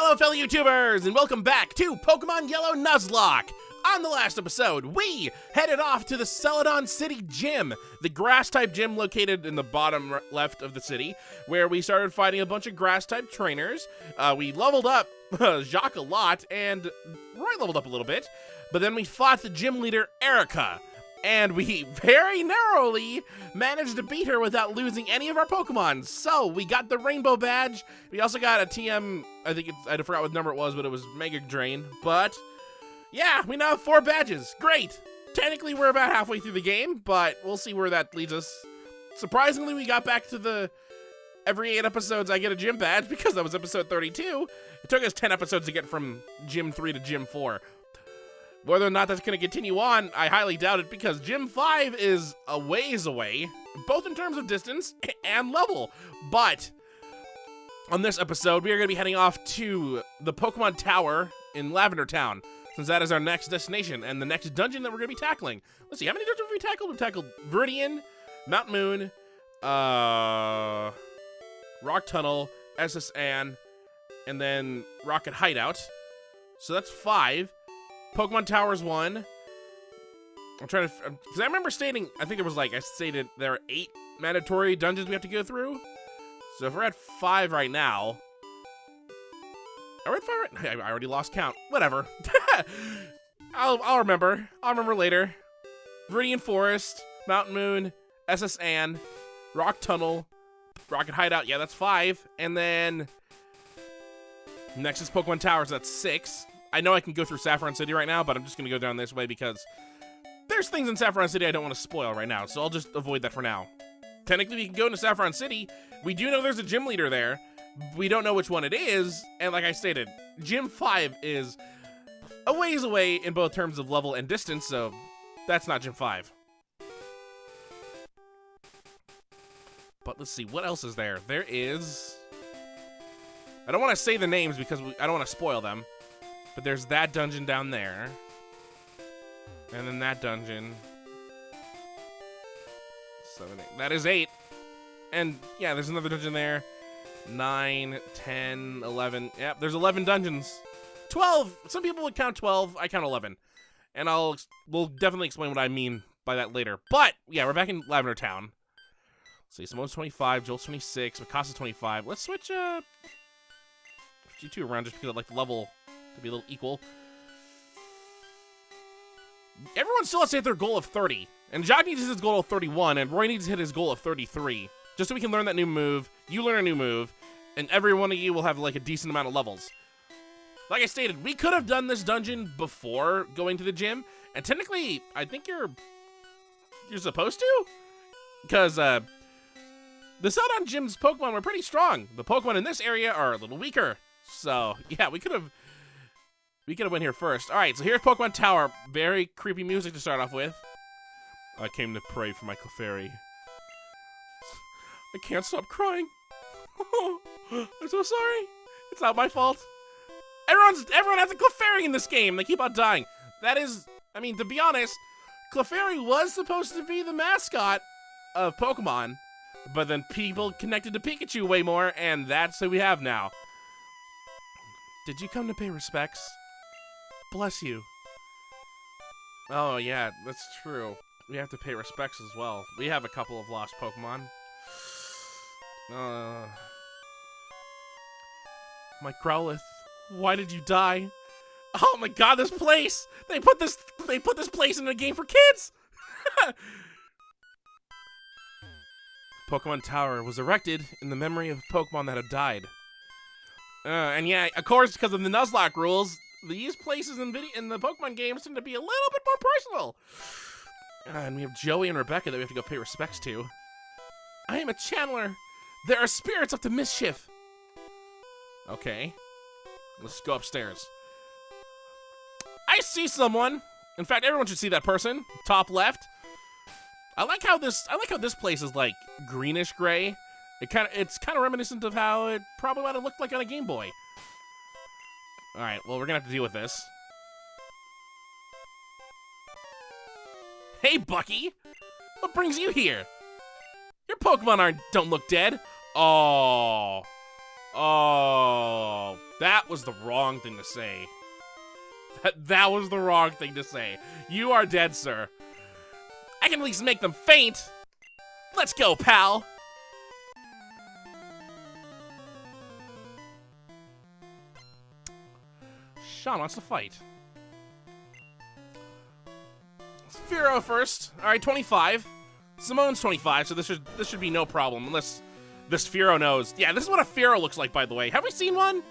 Hello, fellow YouTubers, and welcome back to Pokémon Yellow Nuzlocke. On the last episode, we headed off to the Celadon City Gym, the grass-type gym located in the bottom left of the city, where we started fighting a bunch of grass-type trainers. We leveled up Jacques a lot, and Roy leveled up a little bit, but then we fought the gym leader, Erica, and we very narrowly managed to beat her without losing any of our Pokemon. So we got the Rainbow Badge. We also got a TM, I forgot what number it was, but it was Mega Drain, but yeah, we now have 4 badges. Great. Technically, we're about halfway through the game, but we'll see where that leads us. Surprisingly, we got back to the every 8 episodes I get a gym badge because that was episode 32. It took us 10 episodes to get from Gym 3 to Gym 4. Whether or not that's going to continue on, I highly doubt it because Gym 5 is a ways away, both in terms of distance and level. But on this episode, we are going to be heading off to the Pokemon Tower in Lavender Town, since that is our next destination and the next dungeon that we're going to be tackling. Let's see, how many dungeons have we tackled? We've tackled Viridian, Mount Moon, Rock Tunnel, SS Anne, and then Rocket Hideout. So that's 5. Pokemon Tower's 1. I'm trying to, because I remember stating, I think there was I stated there are 8 mandatory dungeons we have to go through. So if we're at 5 right now, are we at 5 right? I already lost count. Whatever. I'll remember. I'll remember later. Viridian Forest, Mountain Moon, SS Anne, Rock Tunnel, Rocket Hideout. Yeah, that's 5. And then next is Pokemon Towers. That's 6. I know I can go through Saffron City right now, but I'm just going to go down this way because there's things in Saffron City I don't want to spoil right now, so I'll just avoid that for now. Technically, we can go into Saffron City. We do know there's a gym leader there. We don't know which one it is, and like I stated, Gym 5 is a ways away in both terms of level and distance, so that's not Gym 5. But let's see, what else is there? There is... I don't want to say the names because I don't want to spoil them. But there's that dungeon down there. And then that dungeon. 7, 8. That is 8. And yeah, there's another dungeon there. 9, 10, 11. Yep, there's 11 dungeons. 12. Some people would count 12. I count 11. And we'll definitely explain what I mean by that later. But yeah, we're back in Lavender Town. Let's see, Simone's 25, Joel's 26, Mikasa's 25. Let's switch you two around just because I like the level to be a little equal. Everyone still has to hit their goal of 30. And Jacques needs to hit his goal of 31, and Roy needs to hit his goal of 33. Just so we can learn that new move, you learn a new move, and every one of you will have a decent amount of levels. Like I stated, we could have done this dungeon before going to the gym, and technically, I think you're supposed to? Because, the Celadon Gym's Pokemon were pretty strong. The Pokemon in this area are a little weaker. So, yeah, we could have went here first. All right, so here's Pokemon Tower. Very creepy music to start off with. I came to pray for my Clefairy. I can't stop crying. I'm so sorry. It's not my fault. Everyone has a Clefairy in this game. They keep on dying. That is, I mean, to be honest, Clefairy was supposed to be the mascot of Pokemon, but then people connected to Pikachu way more, and that's who we have now. Did you come to pay respects? Bless you. Oh, yeah, that's true. We have to pay respects as well. We have a couple of lost Pokemon. My Growlithe, why did you die? Oh my god, this place! They put this place in a game for kids! Pokemon Tower was erected in the memory of Pokemon that have died. And yeah, of course, because of the Nuzlocke rules, these places in the Pokemon games tend to be a little bit more personal. And we have Joey and Rebecca that we have to go pay respects to. I am a channeler. There are spirits up to mischief. Okay. Let's go upstairs. I see someone. In fact, everyone should see that person. Top left. I like how this place is greenish gray. It's kind of reminiscent of how it probably might have looked like on a Game Boy. Alright, well, we're gonna have to deal with this. Hey, Bucky! What brings you here? Your Pokemon don't look dead. Oh. Oh. That was the wrong thing to say. That was the wrong thing to say. You are dead, sir. I can at least make them faint. Let's go, pal. Sean wants to fight. Firo first. All right, 25. Simone's 25, so this should be no problem unless this Firo knows. Yeah, this is what a Firo looks like, by the way. Have we seen one?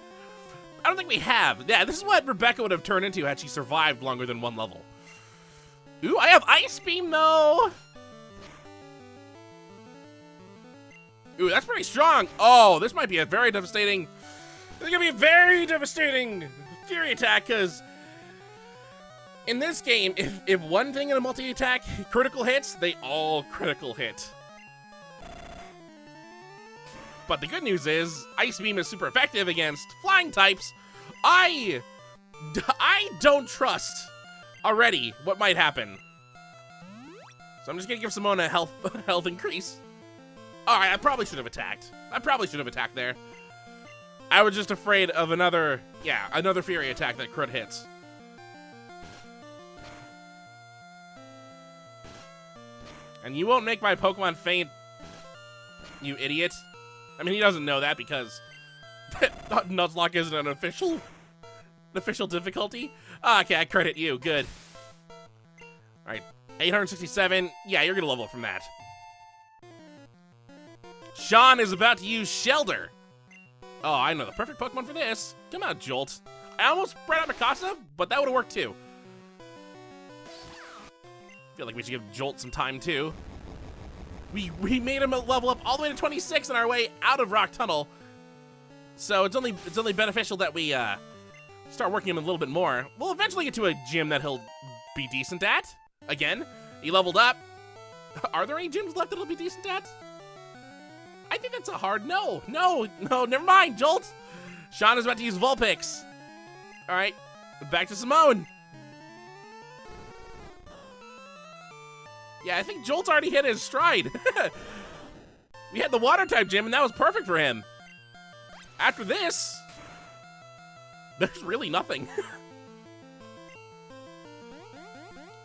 I don't think we have. Yeah, this is what Rebecca would have turned into had she survived longer than one level. Ooh, I have Ice Beam, though. Ooh, that's pretty strong. Oh, this might be a very devastating... This is going to be a very devastating Fury attack, because... in this game, if one thing in a multi-attack critical hits, they all critical hit. But the good news is, Ice Beam is super effective against flying types. I don't trust already what might happen. So I'm just gonna give Simone a health increase. Alright, I probably should have attacked. I probably should have attacked there. I was just afraid of another Fury attack that crit hits. And you won't make my Pokemon faint, you idiot. I mean, he doesn't know that because Nuzlocke isn't an official difficulty. Okay, I credit you. Good. All right, 867. Yeah, you're gonna level up from that. Sean is about to use Shelter. Oh, I know the perfect Pokemon for this. Come on, Jolt. I almost brought out Mikasa, but that would have worked too. Feel like we should give Jolt some time too. We made him level up all the way to 26 on our way out of Rock Tunnel. So it's only beneficial that we start working him a little bit more. We'll eventually get to a gym that he'll be decent at. Again, he leveled up. Are there any gyms left that he'll be decent at? I think that's a hard no. No, never mind, Jolt. Sean is about to use Vulpix. All right, back to Simone. Yeah, I think Jolt's already hit his stride. We had the water type gym, and that was perfect for him. After this, there's really nothing.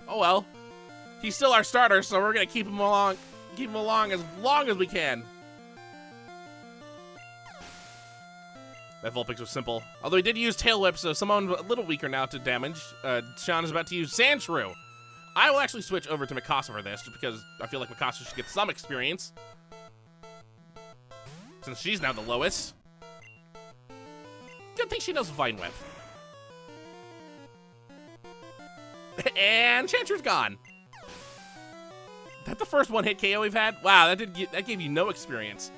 Oh well. He's still our starter, so we're gonna keep him along as long as we can. That Vulpix was simple. Although he did use Tail Whip, so Simone's a little weaker now to damage. Sean is about to use Sandshrew. I will actually switch over to Mikasa for this, just because I feel like Mikasa should get some experience. Since she's now the lowest. Good thing she knows Vine Whip. And Chantrew's gone. That the first one-hit KO we've had? Wow, that gave you no experience.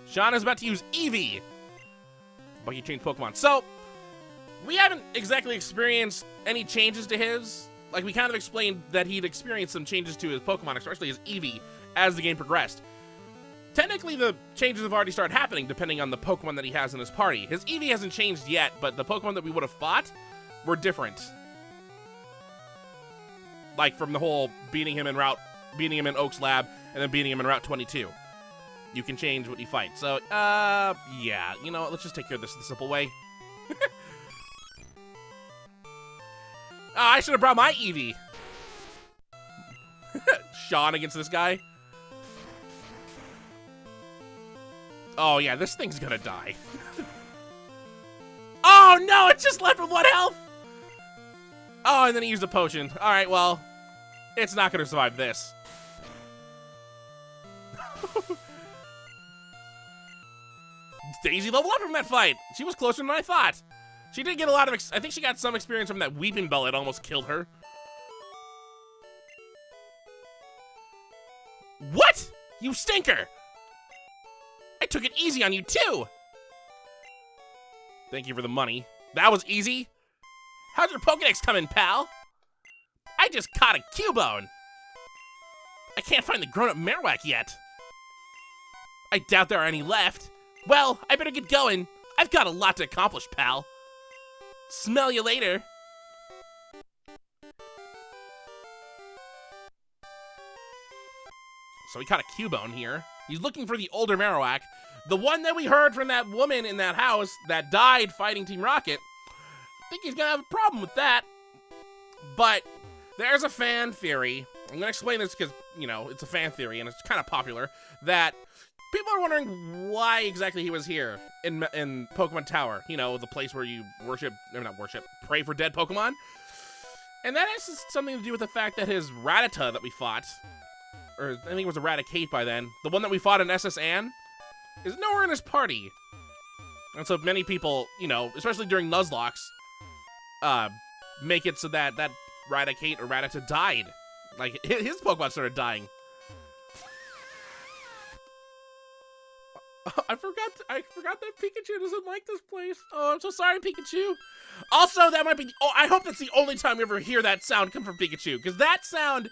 Sean is about to use Eevee. Buggy Change Pokemon. So, we haven't exactly experienced any changes to his. Like, we kind of explained that he'd experienced some changes to his Pokemon, especially his Eevee, as the game progressed. Technically, the changes have already started happening, depending on the Pokemon that he has in his party. His Eevee hasn't changed yet, but the Pokemon that we would have fought were different. Like, from the whole beating him in Oak's lab, and then beating him in Route 22. You can change what you fight. So, yeah, you know what? Let's just take care of this the simple way. Oh, I should have brought my Eevee. Sean against this guy. Oh, yeah, this thing's gonna die. Oh, no, it's just left with 1 health. Oh, and then he used a potion. All right, well, it's not gonna survive this. Daisy leveled up from that fight. She was closer than I thought. She did get a lot of, I think she got some experience from that Weeping Bell that almost killed her. What? You stinker! I took it easy on you too! Thank you for the money. That was easy. How's your Pokedex coming, pal? I just caught a Cubone. I can't find the grown-up Marowak yet. I doubt there are any left. Well, I better get going. I've got a lot to accomplish, pal. Smell you later. So we caught a Cubone here. He's looking for the older Marowak. The one that we heard from that woman in that house that died fighting Team Rocket. I think he's gonna have a problem with that. But there's a fan theory. I'm gonna explain this because, you know, it's a fan theory and it's kind of popular, that people are wondering why exactly he was here in Pokemon Tower. You know, the place where you pray for dead Pokemon. And that has something to do with the fact that his Rattata that we fought, or I think it was a Raticate by then, the one that we fought in SS Anne, is nowhere in his party. And so many people, you know, especially during Nuzlocke, make it so that that Raticate or Rattata died. Like, his Pokemon started dying. I forgot that Pikachu doesn't like this place. Oh, I'm so sorry, Pikachu. Also, that might be, I hope that's the only time you ever hear that sound come from Pikachu, because that sound,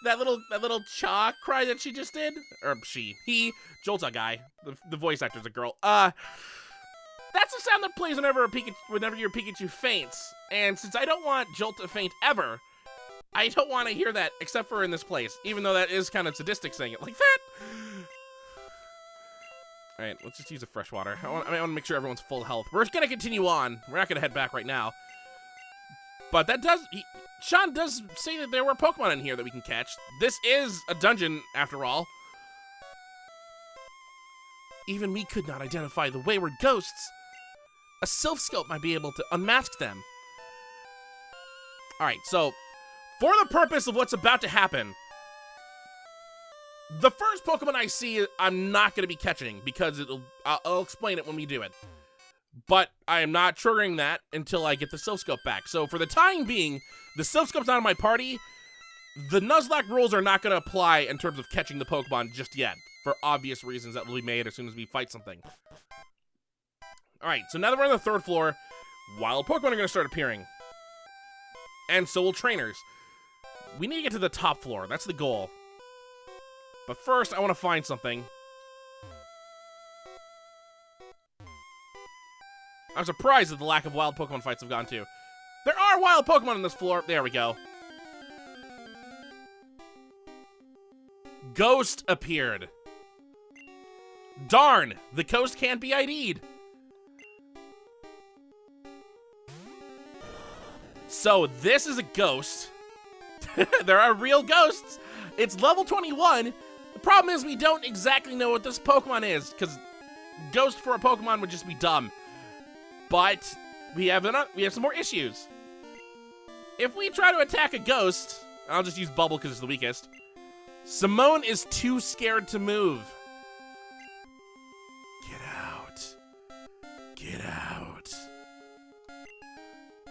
that little Cha cry that she just did, or he, Jolta guy, the voice actor's a girl. That's the sound that plays whenever your Pikachu faints. And since I don't want Jolt to faint ever, I don't want to hear that except for in this place, even though that is kind of sadistic saying it like that. All right, let's just use a fresh water. I want to make sure everyone's full health. We're going to continue on. We're not going to head back right now. But Sean does say that there were Pokemon in here that we can catch. This is a dungeon, after all. Even we could not identify the wayward ghosts. A Silph Scope might be able to unmask them. All right, so for the purpose of what's about to happen, the first Pokemon I see, I'm not going to be catching because I'll explain it when we do it. But I am not triggering that until I get the Silph Scope back. So for the time being, the Silph Scope's not in my party. The Nuzlocke rules are not going to apply in terms of catching the Pokemon just yet, for obvious reasons that will be made as soon as we fight something. Alright, so now that we're on the 3rd floor, wild Pokemon are going to start appearing. And so will trainers. We need to get to the top floor. That's the goal. But first, I want to find something. I'm surprised at the lack of wild Pokemon fights I've gone to. There are wild Pokemon on this floor. There we go. Ghost appeared. Darn, the ghost can't be ID'd. So this is a ghost. There are real ghosts. It's level 21. The problem is we don't exactly know what this Pokemon is, because ghost for a Pokemon would just be dumb. But we have some more issues. If we try to attack a ghost, I'll just use Bubble because it's the weakest. Simone is too scared to move. Get out. Get out.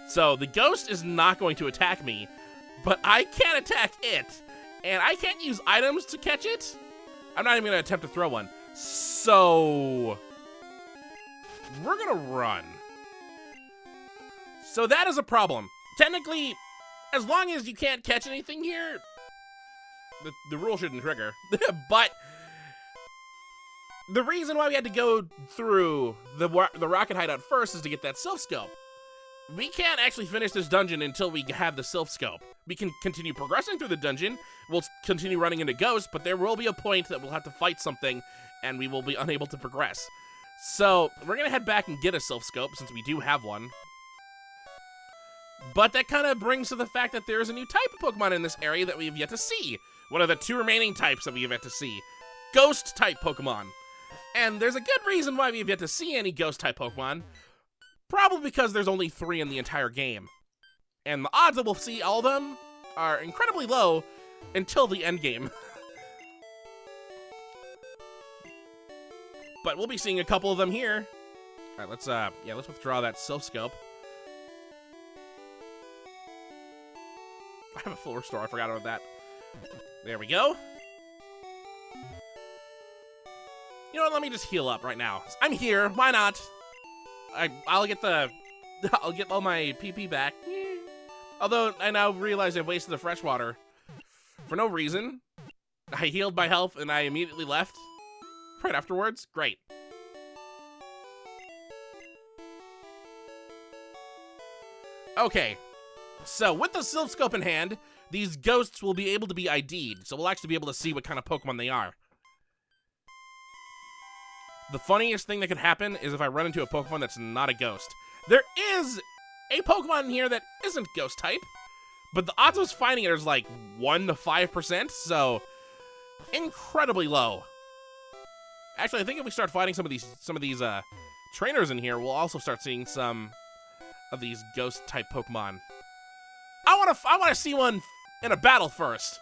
So the ghost is not going to attack me, but I can attack it. And I can't use items to catch it. I'm not even going to attempt to throw one. So we're going to run. So that is a problem. Technically, as long as you can't catch anything here, the rule shouldn't trigger. But the reason why we had to go through the Rocket Hideout first is to get that Silph Scope. We can't actually finish this dungeon until we have the Silph Scope. We can continue progressing through the dungeon, we'll continue running into ghosts, but there will be a point that we'll have to fight something, and we will be unable to progress. So, we're gonna head back and get a Silph Scope, since we do have one. But that kind of brings to the fact that there is a new type of Pokemon in this area that we have yet to see. One of the 2 remaining types that we have yet to see. Ghost-type Pokemon. And there's a good reason why we have yet to see any Ghost-type Pokemon. Probably because there's only 3 in the entire game. And the odds that we'll see all of them are incredibly low until the end game. But we'll be seeing a couple of them here. All right, let's withdraw that Silph Scope. I have a full restore, I forgot about that. There we go. You know what, let me just heal up right now. I'm here, why not? I'll get all my PP back. Although, I now realize I've wasted the fresh water for no reason. I healed my health and I immediately left. Right afterwards, great. Okay, so with the Silph Scope in hand, these ghosts will be able to be ID'd, so we'll actually be able to see what kind of Pokemon they are. The funniest thing that could happen is if I run into a Pokemon that's not a ghost. There is a Pokemon in here that isn't ghost type, but the odds of us finding it is like 1 to 5%, so incredibly low. Actually, I think if we start fighting some of these trainers in here, we'll also start seeing some of these ghost type Pokemon. I want to see one in a battle first.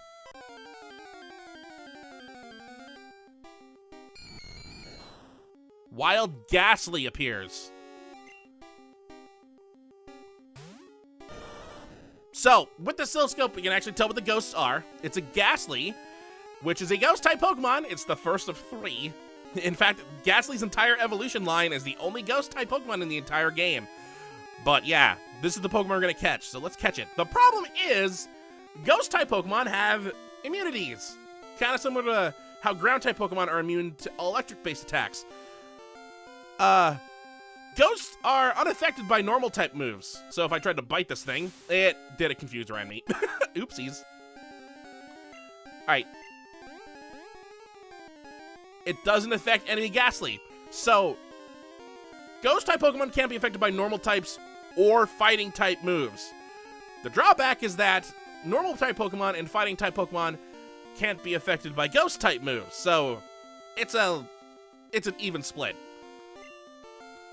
Wild Ghastly appears. So, with the oscilloscope, we can actually tell what the ghosts are. It's a Ghastly, which is a ghost-type Pokemon. It's the first of 3. In fact, Ghastly's entire evolution line is the only ghost-type Pokemon in the entire game. But yeah, this is the Pokemon we're going to catch, so let's catch it. The problem is, ghost-type Pokemon have immunities. Kind of similar to how ground-type Pokemon are immune to electric-based attacks. Ghosts are unaffected by normal-type moves. So if I tried to bite this thing, it did a confuse around me. Oopsies. Alright. It doesn't affect enemy Ghastly. So, ghost-type Pokemon can't be affected by normal types or fighting-type moves. The drawback is that normal-type Pokemon and fighting-type Pokemon can't be affected by ghost-type moves. So, it's an even split.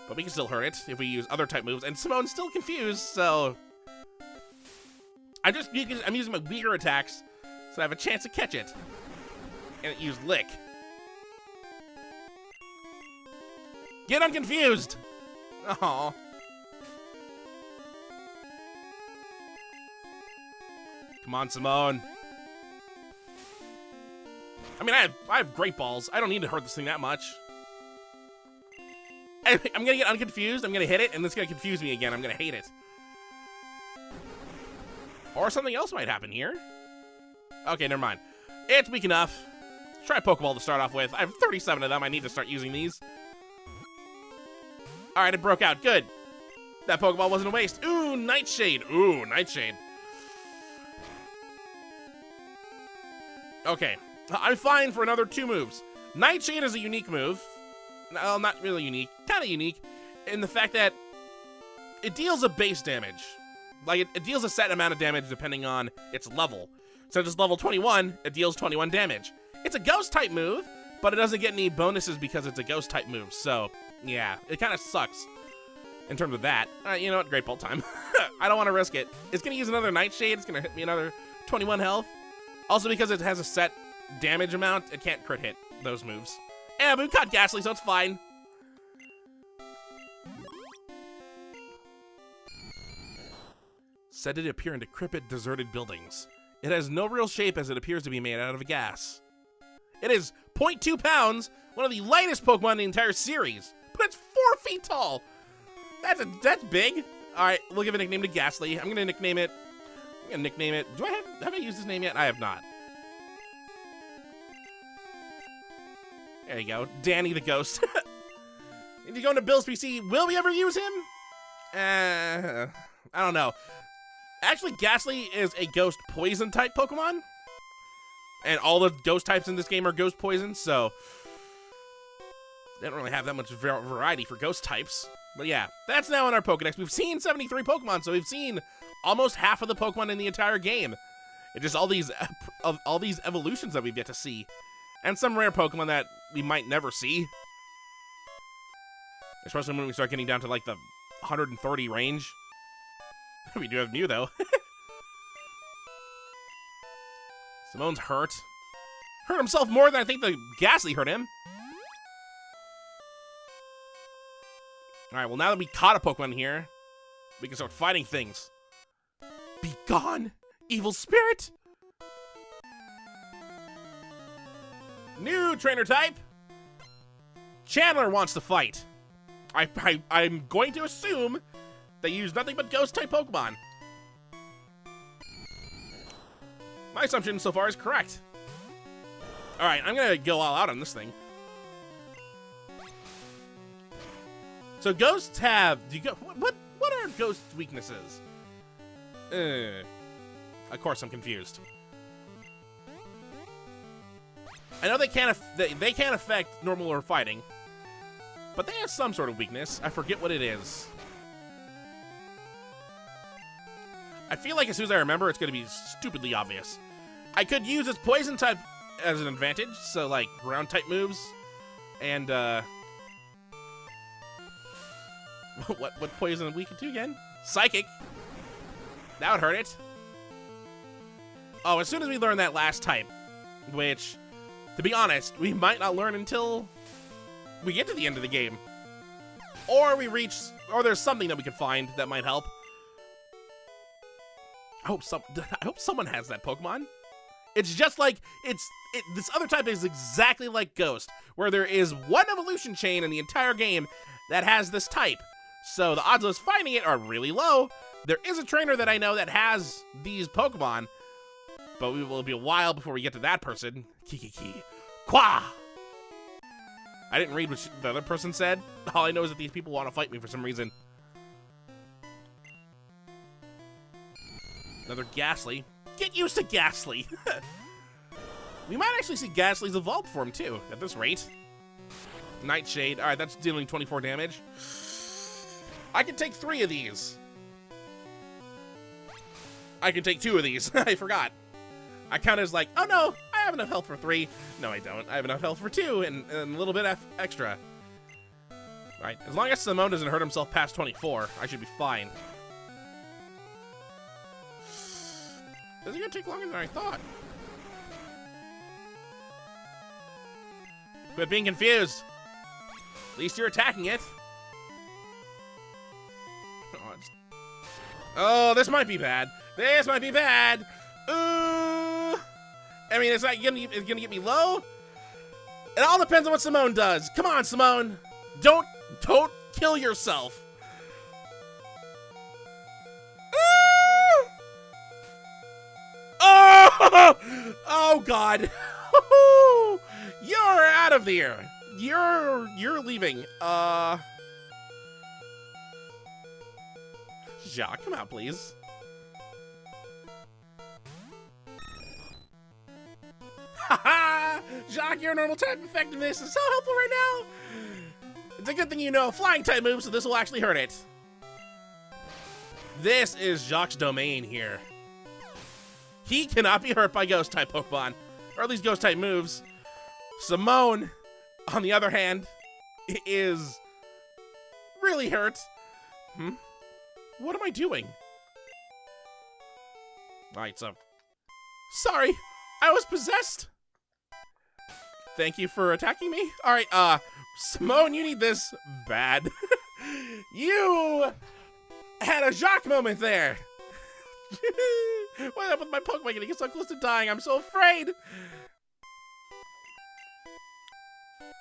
But we can still hurt it if we use other type moves. And Simone's still confused, so I'm using my weaker attacks so I have a chance to catch it. And it used Lick. Get unconfused! Aww. Come on, Simone. I mean, I have great balls. I don't need to hurt this thing that much. I'm gonna get unconfused, I'm gonna hit it, and it's gonna confuse me again. I'm gonna hate it. Or something else might happen here. Okay, never mind. It's weak enough. Let's try a Pokeball to start off with. I have 37 of them. I need to start using these. Alright, it broke out. Good. That Pokeball wasn't a waste. Ooh, Nightshade. Ooh, Nightshade. Okay. I'm fine for another 2 moves. Nightshade is a unique move. No, not really unique. Kind of unique in the fact that it deals a base damage. Like, it deals a set amount of damage depending on its level. So just level 21, it deals 21 damage. It's a ghost-type move, but it doesn't get any bonuses because it's a ghost-type move. So, yeah, it kind of sucks in terms of that. You know what? Great Ball time. I don't want to risk it. It's going to use another Nightshade. It's going to hit me another 21 health. Also, because it has a set damage amount, it can't crit hit those moves. Yeah, but we caught Ghastly, so it's fine. Said to appear in decrepit, deserted buildings. It has no real shape as it appears to be made out of gas. It is 0.2 pounds, one of the lightest Pokemon in the entire series, but it's 4 feet tall. That's big. All right, we'll give a nickname to Ghastly. I'm gonna nickname it. Do have I used his name yet? I have not. There you go, Danny the Ghost. If you go into Bill's PC, will we ever use him? I don't know. Actually, Ghastly is a ghost poison type Pokemon. And all the ghost types in this game are ghost poison, so they don't really have that much variety for ghost types. But yeah, that's now in our Pokedex. We've seen 73 Pokemon, so we've seen almost half of the Pokemon in the entire game. It's just all these evolutions that we've yet to see. And some rare Pokemon that we might never see. Especially when we start getting down to like the 130 range. We do have Mew though. Simone's hurt. Hurt himself more than I think the Ghastly hurt him. Alright, well now that we caught a Pokemon here, we can start fighting things. Be gone, evil spirit! New trainer type! Chandler wants to fight. I'm going to assume they use nothing but ghost-type Pokemon. My assumption so far is correct. Alright, I'm gonna go all out on this thing. So ghosts have... What are ghost weaknesses? Of course I'm confused. I know they can't affect normal or fighting. But they have some sort of weakness. I forget what it is. I feel like as soon as I remember, it's going to be stupidly obvious. I could use its poison type as an advantage, so like ground type moves. And what poison weaken to again? Psychic. That would hurt it. Oh, as soon as we learn that last type, which, to be honest, we might not learn until we get to the end of the game. Or or there's something that we could find that might help. I hope someone has that Pokemon. It's just like, this other type is exactly like Ghost, where there is one evolution chain in the entire game that has this type. So the odds of us finding it are really low. There is a trainer that I know that has these Pokemon, but it will be a while before we get to that person. Kikiki. Qua! I didn't read what the other person said. All I know is that these people want to fight me for some reason. Another Ghastly. Get used to Ghastly. We might actually see Ghastly's evolved form too, at this rate. Nightshade. Alright, that's dealing 24 damage. I can take 3 of these. I can take 2 of these. I forgot. I counted as like, oh no, I have enough health for 3. No, I don't. I have enough health for 2 and a little bit extra. Alright, as long as Simone doesn't hurt himself past 24, I should be fine. This is gonna take longer than I thought. Quit being confused. At least you're attacking it. Oh, this might be bad. This might be bad. Ooh. I mean, it's gonna get me low. It all depends on what Simone does. Come on, Simone. Don't kill yourself. Ooh. Oh God. You're out of there. You're leaving. Jacques, come out, please. Haha! Jacques, your normal type effectiveness is so helpful right now. It's a good thing you know a flying type move, so this will actually hurt it. This is Jacques' domain here. He cannot be hurt by ghost type Pokemon, or at least ghost type moves. Simone, on the other hand, is really hurt. What am I doing? Alright, so. Sorry, I was possessed. Thank you for attacking me. Alright, Simone, you need this bad. You had a Jacques moment there. What happened with my Pokemon getting so close to dying? I'm so afraid.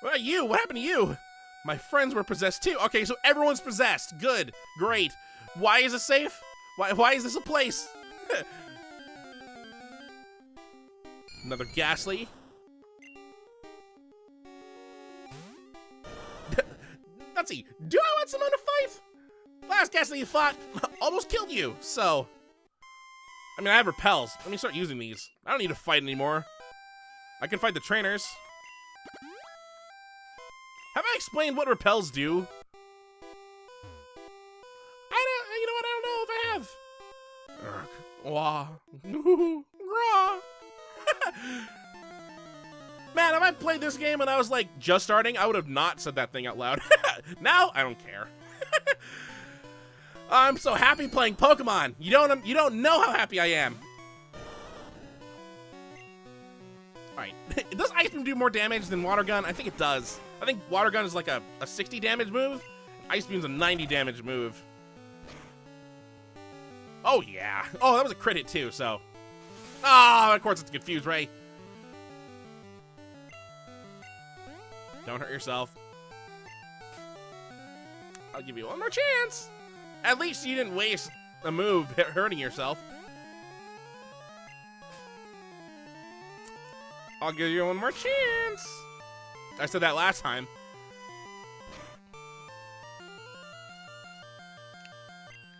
What about you? What happened to you? My friends were possessed too. Okay, so everyone's possessed. Good. Great. Why is it safe? Why is this a place? Another Ghastly. Let's see. Do I want someone to fight? Last Ghastly you fought almost killed you, so. I mean, I have repels. Let me start using these. I don't need to fight anymore. I can fight the trainers. Have I explained what repels do? You know what? I don't know if I have. Wah. Man, if I played this game when I was like just starting, I would have not said that thing out loud. Now, I don't care. I'm so happy playing Pokemon. You don't know how happy I am. Alright. Does Ice Beam do more damage than Water Gun? I think it does. I think Water Gun is like a 60 damage move. Ice Beam's a 90 damage move. Oh, yeah. Oh, that was a crit hit, too, so. Oh, of course it's confused, Ray. Don't hurt yourself. I'll give you one more chance. At least you didn't waste a move hurting yourself. I'll give you one more chance. I said that last time.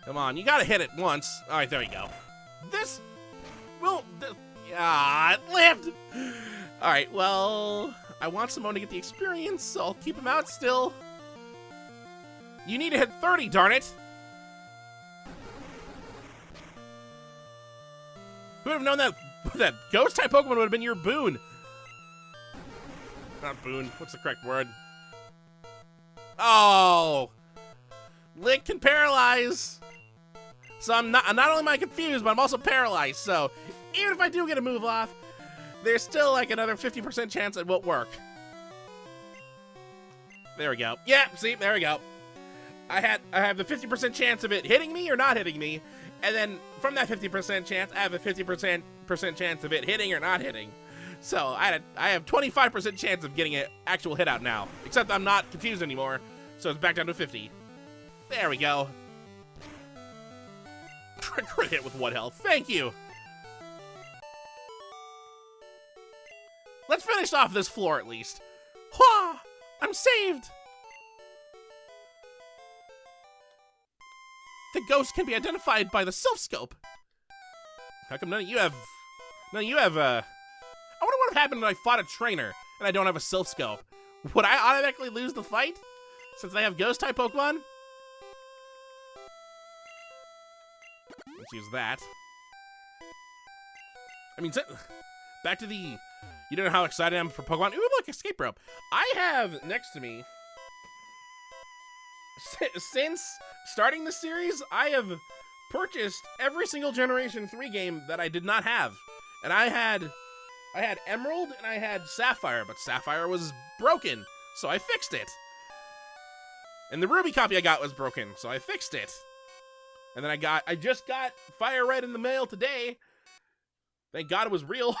Come on, you gotta hit it once. All right, there you go. This will, yeah, it lived. All right, well, I want Simone to get the experience, so I'll keep him out still. You need to hit 30, darn it! Who would have known that ghost-type Pokemon would have been your boon? Not boon. What's the correct word? Oh! Lick can paralyze! So not only am I confused, but I'm also paralyzed, so even if I do get a move off, there's still like another 50% chance it won't work. There we go. Yeah, see, there we go. I have the 50% chance of it hitting me or not hitting me, and then from that 50% chance, I have a 50% chance of it hitting or not hitting. So I have 25% chance of getting an actual hit out now, except I'm not confused anymore, so it's back down to 50. There we go. Crit hit with 1 health. Thank you. Let's finish off this floor at least. Hwah! I'm saved! The ghost can be identified by the Silph Scope. How come none of you have, I wonder what would have happened if I fought a trainer and I don't have a Silph Scope. Would I automatically lose the fight? Since they have ghost-type Pokemon? Let's use that. I mean, back to the, you don't know how excited I am for Pokemon. Ooh, look, escape rope. I have next to me, since starting the series, I have purchased every single Generation 3 game that I did not have. And I had Emerald and I had Sapphire, but Sapphire was broken, so I fixed it. And the Ruby copy I got was broken, so I fixed it. And then I just got Fire Red in the mail today. Thank God it was real.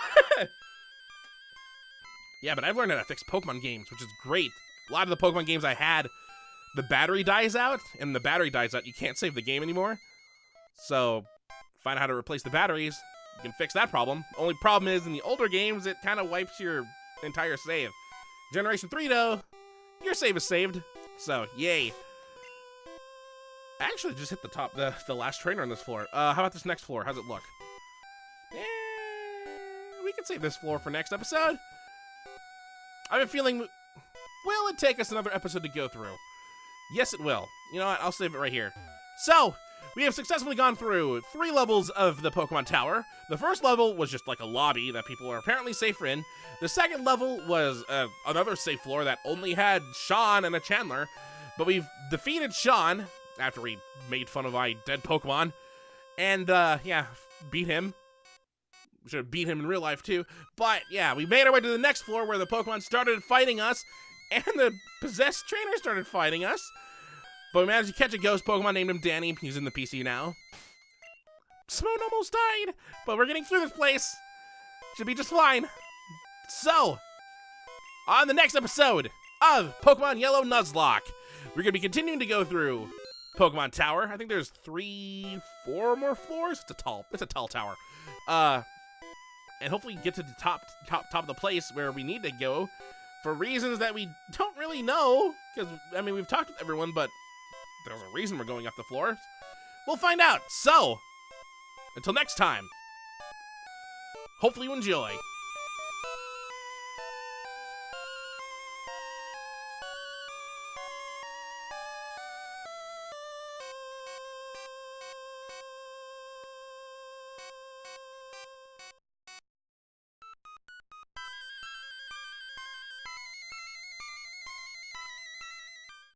Yeah, but I've learned how to fix Pokemon games, which is great. A lot of the Pokemon games I had, the battery dies out, and the battery dies out, you can't save the game anymore. So, find out how to replace the batteries, you can fix that problem. Only problem is, in the older games, it kind of wipes your entire save. Generation 3, though, your save is saved. So, yay. I actually just hit the top, the last trainer on this floor. How about this next floor? How's it look? We can save this floor for next episode. I have a feeling, will it take us another episode to go through? Yes, it will. You know what? I'll save it right here. So, we have successfully gone through 3 levels of the Pokemon Tower. The first level was just like a lobby that people are apparently safer in. The second level was another safe floor that only had Sean and a Chandler. But we've defeated Sean after we made fun of my dead Pokemon. And, yeah, beat him. We should have beat him in real life, too. But, yeah, we made our way to the next floor where the Pokemon started fighting us. And the possessed trainer started fighting us. But we managed to catch a ghost Pokemon, named him Danny. He's in the PC now. Simone almost died, but we're getting through this place. Should be just fine. So, on the next episode of Pokemon Yellow Nuzlocke, we're going to be continuing to go through Pokemon Tower. I think there's 3, 4 more floors. It's a tall tower. And hopefully get to the top of the place where we need to go for reasons that we don't really know. Because, I mean, we've talked with everyone, but there's a reason we're going up the floors. We'll find out. So, until next time, hopefully you enjoy.